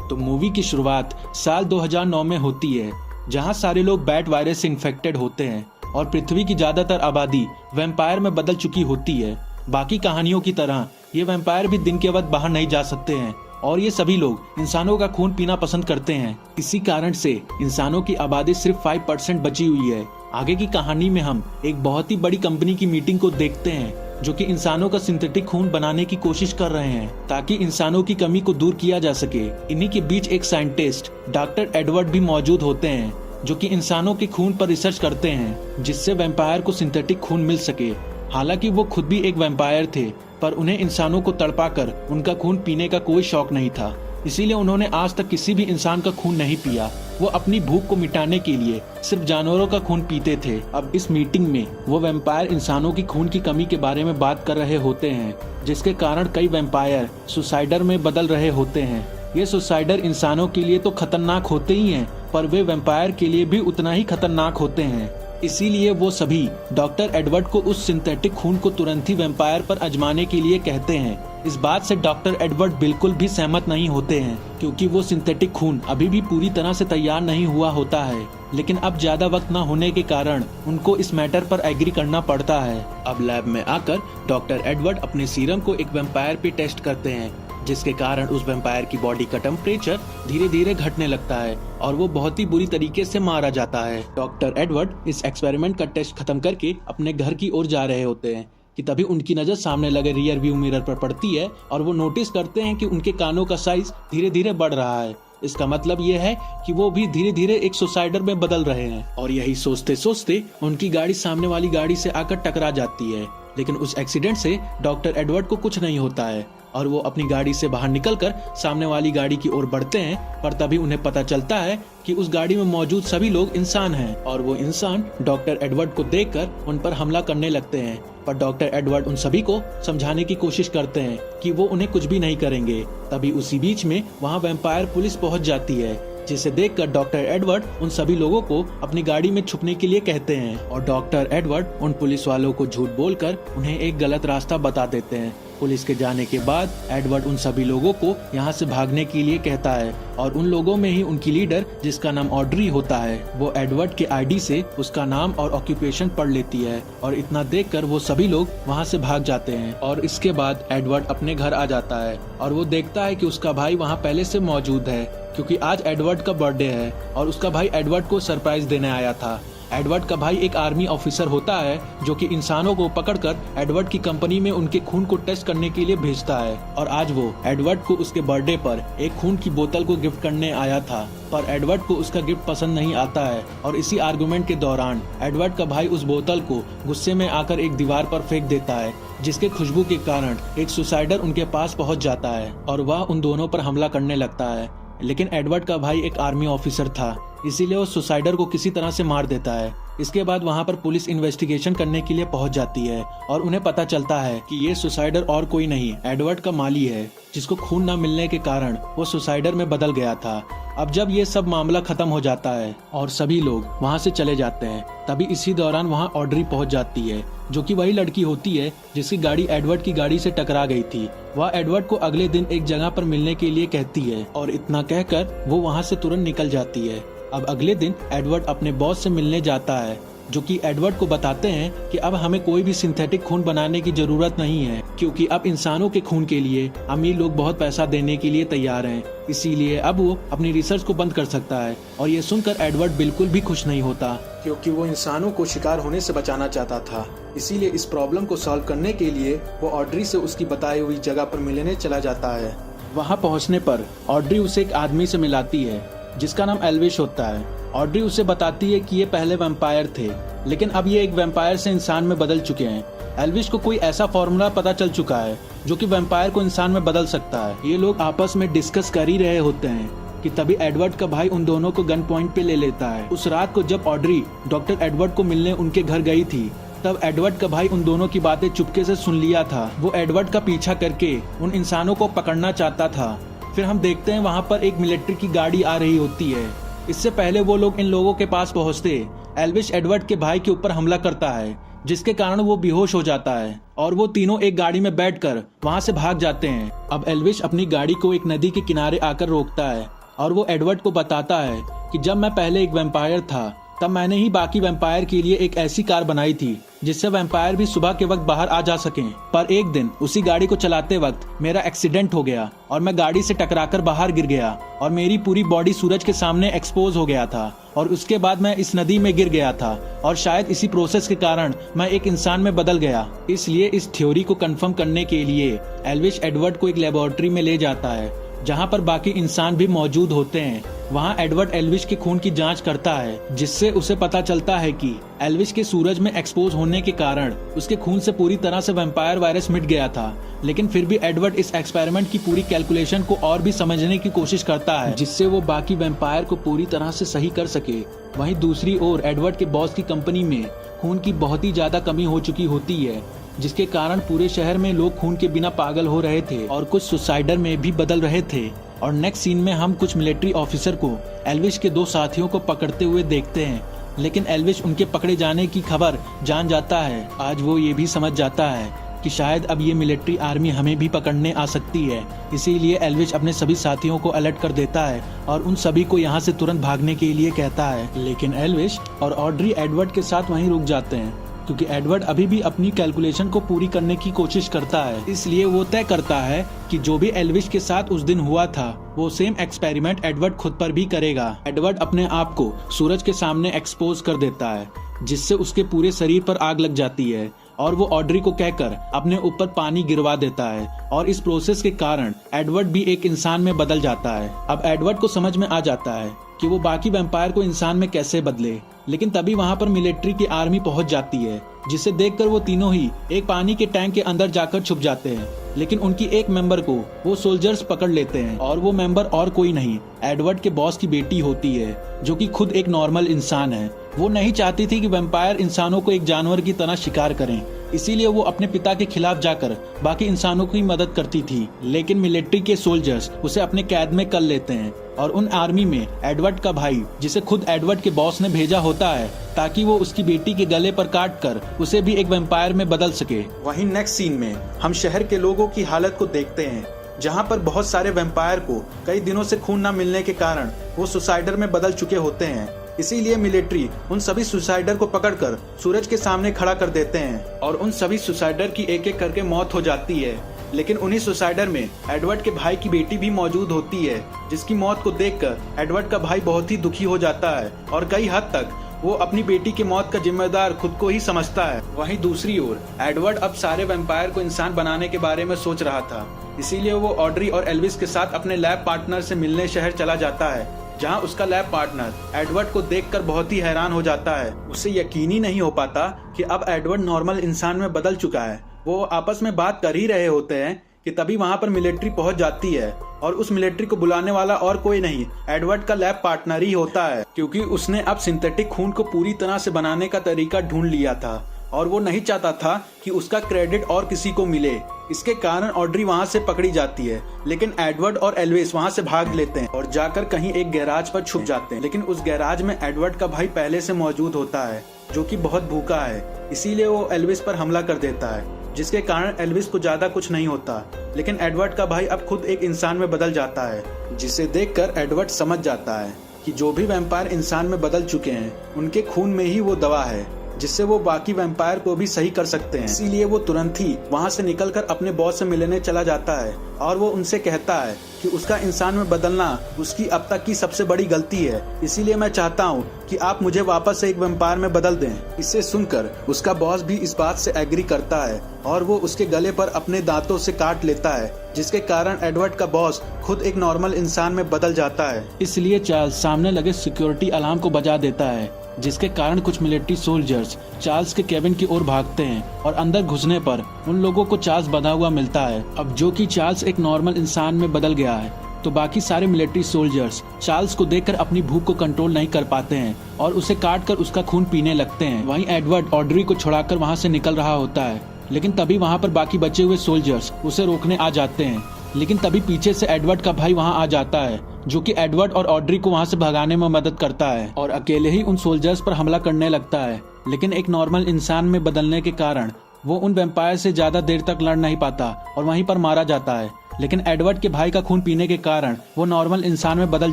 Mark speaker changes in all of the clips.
Speaker 1: तो मूवी की शुरुआत साल 2009 में होती है, जहां सारे लोग बैट वायरस से इन्फेक्टेड होते हैं और पृथ्वी की ज्यादातर आबादी वैम्पायर में बदल चुकी होती है। बाकी कहानियों की तरह ये वैम्पायर भी दिन के वक्त बाहर नहीं जा सकते हैं और ये सभी लोग इंसानों का खून पीना पसंद करते हैं। इसी कारण से इंसानों की आबादी सिर्फ 5% बची हुई है। आगे की कहानी में हम एक बहुत ही बड़ी कंपनी की मीटिंग को देखते हैं जो कि इंसानों का सिंथेटिक खून बनाने की कोशिश कर रहे हैं ताकि इंसानों की कमी को दूर किया जा सके। इन्हीं के बीच एक साइंटिस्ट डॉक्टर एडवर्ड भी मौजूद होते हैं जो कि इंसानों के खून पर रिसर्च करते हैं जिससे वैम्पायर को सिंथेटिक खून मिल सके। हालांकि वो खुद भी एक वैम्पायर थे, पर उन्हें इंसानों को तड़पाकर उनका खून पीने का कोई शौक नहीं था, इसीलिए उन्होंने आज तक किसी भी इंसान का खून नहीं पिया। वो अपनी भूख को मिटाने के लिए सिर्फ जानवरों का खून पीते थे। अब इस मीटिंग में वो वैम्पायर इंसानों की खून की कमी के बारे में बात कर रहे होते हैं, जिसके कारण कई वैम्पायर सुसाइडर में बदल रहे होते हैं। ये सुसाइडर इंसानों के लिए तो खतरनाक होते ही हैं, पर वे वैम्पायर के लिए भी उतना ही खतरनाक होते हैं। इसीलिए वो सभी डॉक्टर एडवर्ड को उस सिंथेटिक खून को तुरंत ही वैम्पायर पर आजमाने के लिए कहते हैं। इस बात से डॉक्टर एडवर्ड बिल्कुल भी सहमत नहीं होते हैं, क्योंकि वो सिंथेटिक खून अभी भी पूरी तरह से तैयार नहीं हुआ होता है। लेकिन अब ज्यादा वक्त न होने के कारण उनको इस मैटर पर एग्री करना पड़ता है। अब लैब में आकर डॉक्टर एडवर्ड अपने सीरम को एक वैम्पायर पे टेस्ट करते हैं, जिसके कारण उस वैम्पायर की बॉडी का टेम्परेचर धीरे धीरे घटने लगता है और वो बहुत ही बुरी तरीके से मारा जाता है। डॉक्टर एडवर्ड इस एक्सपेरिमेंट का टेस्ट खत्म करके अपने घर की ओर जा रहे होते हैं कि तभी उनकी नजर सामने लगे रियर व्यू मिरर पर पड़ती है और वो नोटिस करते हैं कि उनके कानों का साइज धीरे धीरे बढ़ रहा है। इसका मतलब ये है कि वो भी धीरे धीरे एक सुसाइडर में बदल रहे हैं। और यही सोचते सोचते उनकी गाड़ी सामने वाली गाड़ी से आकर टकरा जाती है, लेकिन उस एक्सीडेंट से डॉक्टर एडवर्ड को कुछ नहीं होता है और वो अपनी गाड़ी से बाहर निकलकर सामने वाली गाड़ी की ओर बढ़ते हैं। पर तभी उन्हें पता चलता है कि उस गाड़ी में मौजूद सभी लोग इंसान हैं और वो इंसान डॉक्टर एडवर्ड को देखकर उन पर हमला करने लगते हैं। पर डॉक्टर एडवर्ड उन सभी को समझाने की कोशिश करते हैं कि वो उन्हें कुछ भी नहीं करेंगे। तभी उसी बीच में वहाँ वैम्पायर पुलिस पहुँच जाती है, जिसे देखकर डॉक्टर एडवर्ड उन सभी लोगों को अपनी गाड़ी में छुपने के लिए कहते हैं और डॉक्टर एडवर्ड उन पुलिस वालों को झूठ बोलकर उन्हें एक गलत रास्ता बता देते हैं। पुलिस के जाने के बाद एडवर्ड उन सभी लोगों को यहाँ से भागने के लिए कहता है और उन लोगों में ही उनकी लीडर, जिसका नाम ऑड्री होता है, वो एडवर्ड के आईडी से उसका नाम और ऑक्यूपेशन पढ़ लेती है और इतना देखकर वो सभी लोग वहाँ से भाग जाते हैं। और इसके बाद एडवर्ड अपने घर आ जाता है और वो देखता है कि उसका भाई वहाँ पहले से मौजूद है, क्योंकि आज एडवर्ड का बर्थडे है और उसका भाई एडवर्ड को सरप्राइज देने आया था। एडवर्ड का भाई एक आर्मी ऑफिसर होता है जो कि इंसानों को पकड़कर एडवर्ड की कंपनी में उनके खून को टेस्ट करने के लिए भेजता है। और आज वो एडवर्ड को उसके बर्थडे पर एक खून की बोतल को गिफ्ट करने आया था, पर एडवर्ड को उसका गिफ्ट पसंद नहीं आता है और इसी आर्गुमेंट के दौरान एडवर्ड का भाई उस बोतल को गुस्से में आकर एक दीवार पर फेंक देता है, जिसके खुशबू के कारण एक सुसाइडर उनके पास पहुंच जाता है और वह उन दोनों पर हमला करने लगता है। लेकिन एडवर्ड का भाई एक आर्मी ऑफिसर था, इसीलिए वो सुसाइडर को किसी तरह से मार देता है। इसके बाद वहाँ पर पुलिस इन्वेस्टिगेशन करने के लिए पहुँच जाती है और उन्हें पता चलता है कि ये सुसाइडर और कोई नहीं एडवर्ड का माली है, जिसको खून न मिलने के कारण वो सुसाइडर में बदल गया था। अब जब ये सब मामला खत्म हो जाता है और सभी लोग वहाँ से चले जाते हैं, तभी इसी दौरान वहाँ ऑड्री पहुँच जाती है, जो कि वही लड़की होती है जिसकी गाड़ी एडवर्ड की गाड़ी से टकरा गई थी। वह एडवर्ड को अगले दिन एक जगह पर मिलने के लिए कहती है और इतना कहकर वो वहाँ से तुरंत निकल जाती है। अब अगले दिन एडवर्ड अपने बॉस से मिलने जाता है, जो कि एडवर्ड को बताते हैं कि अब हमें कोई भी सिंथेटिक खून बनाने की जरूरत नहीं है, क्योंकि अब इंसानों के खून के लिए अमीर लोग बहुत पैसा देने के लिए तैयार हैं। इसीलिए अब वो अपनी रिसर्च को बंद कर सकता है। और ये सुनकर एडवर्ड बिल्कुल भी खुश नहीं होता, क्योंकि वो इंसानों को शिकार होने से बचाना चाहता था। इसीलिए इस प्रॉब्लम को सॉल्व करने के लिए वो ऑड्री से उसकी बताई हुई जगह पर मिलने चला जाता है। वहाँ पहुँचने पर ऑड्री उसे एक आदमी से मिलाती है जिसका नाम एल्विश होता है। ऑड्री उसे बताती है कि ये पहले वैम्पायर थे, लेकिन अब ये एक वैम्पायर से इंसान में बदल चुके हैं। एल्विश को कोई ऐसा फॉर्मूला पता चल चुका है जो कि वैम्पायर को इंसान में बदल सकता है। ये लोग आपस में डिस्कस कर ही रहे होते हैं कि तभी एडवर्ड का भाई उन दोनों को गन पॉइंट पे ले लेता है। उस रात को जब ऑड्री डॉक्टर एडवर्ड को मिलने उनके घर गई थी, तब एडवर्ड का भाई उन दोनों की बातें चुपके से सुन लिया था। वो एडवर्ड का पीछा करके उन इंसानों को पकड़ना चाहता था। फिर हम देखते हैं वहाँ पर एक मिलिट्री की गाड़ी आ रही होती है। इससे पहले वो लोग इन लोगों के पास पहुँचते एल्विश एडवर्ड के भाई के ऊपर हमला करता है, जिसके कारण वो बेहोश हो जाता है और वो तीनों एक गाड़ी में बैठकर वहाँ से भाग जाते हैं। अब एल्विश अपनी गाड़ी को एक नदी के किनारे आकर रोकता है और वो एडवर्ड को बताता है कि जब मैं पहले एक वैम्पायर था तब मैंने ही बाकी वैम्पायर के लिए एक ऐसी कार बनाई थी जिससे वैम्पायर भी सुबह के वक्त बाहर आ जा सकें। पर एक दिन उसी गाड़ी को चलाते वक्त मेरा एक्सीडेंट हो गया और मैं गाड़ी से टकराकर बाहर गिर गया और मेरी पूरी बॉडी सूरज के सामने एक्सपोज हो गया था और उसके बाद मैं इस नदी में गिर गया था और शायद इसी प्रोसेस के कारण मैं एक इंसान में बदल गया। इसलिए इस थ्योरी को कंफर्म करने के लिए एल्विश एडवर्ड को एक लेबोरेटरी में ले जाता है जहाँ पर बाकी इंसान भी मौजूद होते हैं। वहाँ एडवर्ड एल्विश के खून की जांच करता है जिससे उसे पता चलता है कि एल्विश के सूरज में एक्सपोज होने के कारण उसके खून से पूरी तरह से वैम्पायर वायरस मिट गया था। लेकिन फिर भी एडवर्ड इस एक्सपेरिमेंट की पूरी कैलकुलेशन को और भी समझने की कोशिश करता है जिससे वो बाकी वैम्पायर को पूरी तरह से सही कर सके। वहीं दूसरी ओर एडवर्ड के बॉस की कंपनी में खून की बहुत ही ज्यादा कमी हो चुकी होती है जिसके कारण पूरे शहर में लोग खून के बिना पागल हो रहे थे और कुछ सुसाइडर में भी बदल रहे थे। और नेक्स्ट सीन में हम कुछ मिलिट्री ऑफिसर को एल्विश के 2 साथियों को पकड़ते हुए देखते हैं, लेकिन एल्विश उनके पकड़े जाने की खबर जान जाता है। आज वो ये भी समझ जाता है कि शायद अब ये मिलिट्री आर्मी हमें भी पकड़ने आ सकती है। इसीलिए एल्विश अपने सभी साथियों को अलर्ट कर देता है और उन सभी को यहाँ से तुरंत भागने के लिए कहता है। लेकिन एल्विश और ऑड्री एडवर्ड के साथ वहीं रुक जाते हैं क्योंकि एडवर्ड अभी भी अपनी कैलकुलेशन को पूरी करने की कोशिश करता है। इसलिए वो तय करता है कि जो भी एल्विश के साथ उस दिन हुआ था वो सेम एक्सपेरिमेंट एडवर्ड खुद पर भी करेगा। एडवर्ड अपने आप को सूरज के सामने एक्सपोज कर देता है जिससे उसके पूरे शरीर पर आग लग जाती है और वो ऑड्री को कहकर अपने ऊपर पानी गिरवा देता है और इस प्रोसेस के कारण एडवर्ड भी एक इंसान में बदल जाता है। अब एडवर्ड को समझ में आ जाता है कि वो बाकी वैम्पायर को इंसान में कैसे बदले, लेकिन तभी वहाँ पर मिलिट्री की आर्मी पहुँच जाती है जिसे देखकर वो तीनों ही एक पानी के टैंक के अंदर जाकर छुप जाते हैं। लेकिन उनकी एक मेंबर को वो सोल्जर्स पकड़ लेते हैं और वो मेंबर और कोई नहीं एडवर्ड के बॉस की बेटी होती है जो कि खुद एक नॉर्मल इंसान है। वो नहीं चाहती थी कि वैम्पायर इंसानों को एक जानवर की तरह शिकार करें, इसीलिए वो अपने पिता के खिलाफ जाकर बाकी इंसानों की मदद करती थी। लेकिन मिलिट्री के सोल्जर्स उसे अपने कैद में कर लेते हैं और उन आर्मी में एडवर्ड का भाई जिसे खुद एडवर्ड के बॉस ने भेजा होता है ताकि वो उसकी बेटी के गले पर काट कर उसे भी एक वैम्पायर में बदल सके। वहीं नेक्स्ट सीन में हम शहर के लोगों की हालत को देखते हैं जहां पर बहुत सारे वैम्पायर को कई दिनों से खून न मिलने के कारण वो सुसाइडर में बदल चुके होते हैं। इसीलिए मिलिट्री उन सभी सुसाइडर को पकड़कर सूरज के सामने खड़ा कर देते हैं और उन सभी सुसाइडर की एक एक करके मौत हो जाती है। लेकिन उन्हीं सुसाइडर में एडवर्ड के भाई की बेटी भी मौजूद होती है जिसकी मौत को देखकर एडवर्ड का भाई बहुत ही दुखी हो जाता है और कई हद तक वो अपनी बेटी की मौत का जिम्मेदार खुद को ही समझता है। वहीं दूसरी ओर एडवर्ड अब सारे वैम्पायर को इंसान बनाने के बारे में सोच रहा था, इसीलिए वो ऑड्री और एल्विस के साथ अपने लैब पार्टनर से मिलने शहर चला जाता है जहां उसका लैब पार्टनर एडवर्ड को देखकर बहुत ही हैरान हो जाता है। उसे यकीन ही नहीं हो पाता कि अब एडवर्ड नॉर्मल इंसान में बदल चुका है। वो आपस में बात कर ही रहे होते हैं कि तभी वहां पर मिलिट्री पहुंच जाती है और उस मिलिट्री को बुलाने वाला और कोई नहीं एडवर्ड का लैब पार्टनर ही होता है, क्योंकि उसने अब सिंथेटिक खून को पूरी तरह से बनाने का तरीका ढूंढ लिया था और वो नहीं चाहता था कि उसका क्रेडिट और किसी को मिले। इसके कारण ऑड्री वहां से पकड़ी जाती है, लेकिन एडवर्ड और एल्विस वहां से भाग लेते हैं और जाकर कहीं एक गैराज पर छुप जाते हैं। लेकिन उस गैराज में एडवर्ड का भाई पहले से मौजूद होता है जो कि बहुत भूखा है, इसीलिए वो एल्विस पर हमला कर देता है जिसके कारण एल्विस को ज्यादा कुछ नहीं होता। लेकिन एडवर्ड का भाई अब खुद एक इंसान में बदल जाता है जिसे देखकर एडवर्ड समझ जाता है कि जो भी वैम्पायर इंसान में बदल चुके हैं उनके खून में ही वो दवा है जिससे वो बाकी वैम्पायर को भी सही कर सकते हैं। इसीलिए वो तुरंत ही वहाँ से निकलकर अपने बॉस से मिलने चला जाता है और वो उनसे कहता है कि उसका इंसान में बदलना उसकी अब तक की सबसे बड़ी गलती है, इसीलिए मैं चाहता हूँ कि आप मुझे वापस से एक वैम्पायर में बदल दें। इसे सुनकर उसका बॉस भी इस बात से एग्री करता है और वो उसके गले पर अपने दांतों से काट लेता है जिसके कारण एडवर्ड का बॉस खुद एक नॉर्मल इंसान में बदल जाता है। इसलिए चार्ल्स सामने लगे सिक्योरिटी अलार्म को बजा देता है जिसके कारण कुछ मिलिट्री सोल्जर्स चार्ल्स के केबिन की ओर भागते हैं और अंदर घुसने पर उन लोगों को चार्ल्स बंधा हुआ मिलता है। अब जो कि चार्ल्स एक नॉर्मल इंसान में बदल गया है तो बाकी सारे मिलिट्री सोल्जर्स चार्ल्स को देखकर अपनी भूख को कंट्रोल नहीं कर पाते हैं और उसे काट कर उसका खून पीने लगते हैं। वहीं एडवर्ड ऑड्री को छुड़ाकर वहां से निकल रहा होता है, लेकिन तभी वहां पर बाकी बचे हुए सोल्जर्स उसे रोकने आ जाते हैं। लेकिन तभी पीछे से एडवर्ड का भाई वहां आ जाता है जो कि एडवर्ड और ऑड्री को वहां से भगाने में मदद करता है और अकेले ही उन सोल्जर्स पर हमला करने लगता है। लेकिन एक नॉर्मल इंसान में बदलने के कारण वो उन वैम्पायर से ज्यादा देर तक लड़ नहीं पाता और वहीं पर मारा जाता है। लेकिन एडवर्ड के भाई का खून पीने के कारण वो नॉर्मल इंसान में बदल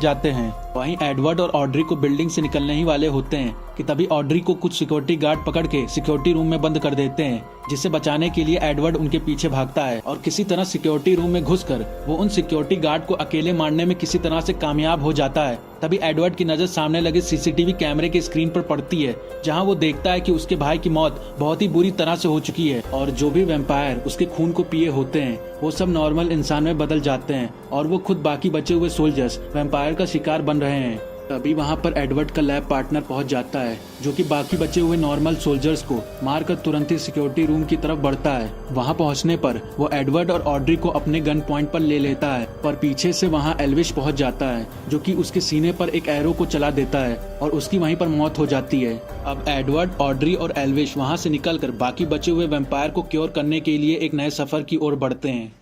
Speaker 1: जाते हैं। वहीं एडवर्ड और ऑड्री को बिल्डिंग से निकलने ही वाले होते हैं कि तभी ऑड्री को कुछ सिक्योरिटी गार्ड पकड़ के सिक्योरिटी रूम में बंद कर देते हैं, जिसे बचाने के लिए एडवर्ड उनके पीछे भागता है और किसी तरह सिक्योरिटी रूम में घुसकर वो उन सिक्योरिटी गार्ड को अकेले मारने में किसी तरह से कामयाब हो जाता है। तभी एडवर्ड की नजर सामने लगे सीसीटीवी कैमरे के स्क्रीन पर पड़ती है, जहां वो देखता है कि उसके भाई की मौत बहुत ही बुरी तरह से हो चुकी है और जो भी वैम्पायर उसके खून को पिए होते हैं वो सब नॉर्मल इंसान में बदल जाते हैं और वो खुद बाकी बचे हुए सोल्जर्स वैम्पायर का शिकार बन रहे हैं। तभी वहां पर एडवर्ड का लैब पार्टनर पहुंच जाता है, जो कि बाकी बचे हुए नॉर्मल सोल्जर्स को मारकर तुरंत ही सिक्योरिटी रूम की तरफ बढ़ता है। वहां पहुंचने पर वो एडवर्ड और ऑड्री को अपने गन पॉइंट पर ले लेता है, पर पीछे से वहां एल्विश पहुंच जाता है, जो कि उसके सीने पर एक एरो को चला देता है और उसकी वहीं पर मौत हो जाती है। अब एडवर्ड, ऑड्री और एल्विश वहां से निकलकर बाकी बचे हुए वैम्पायर को क्योर करने के लिए एक नए सफर की ओर बढ़ते हैं।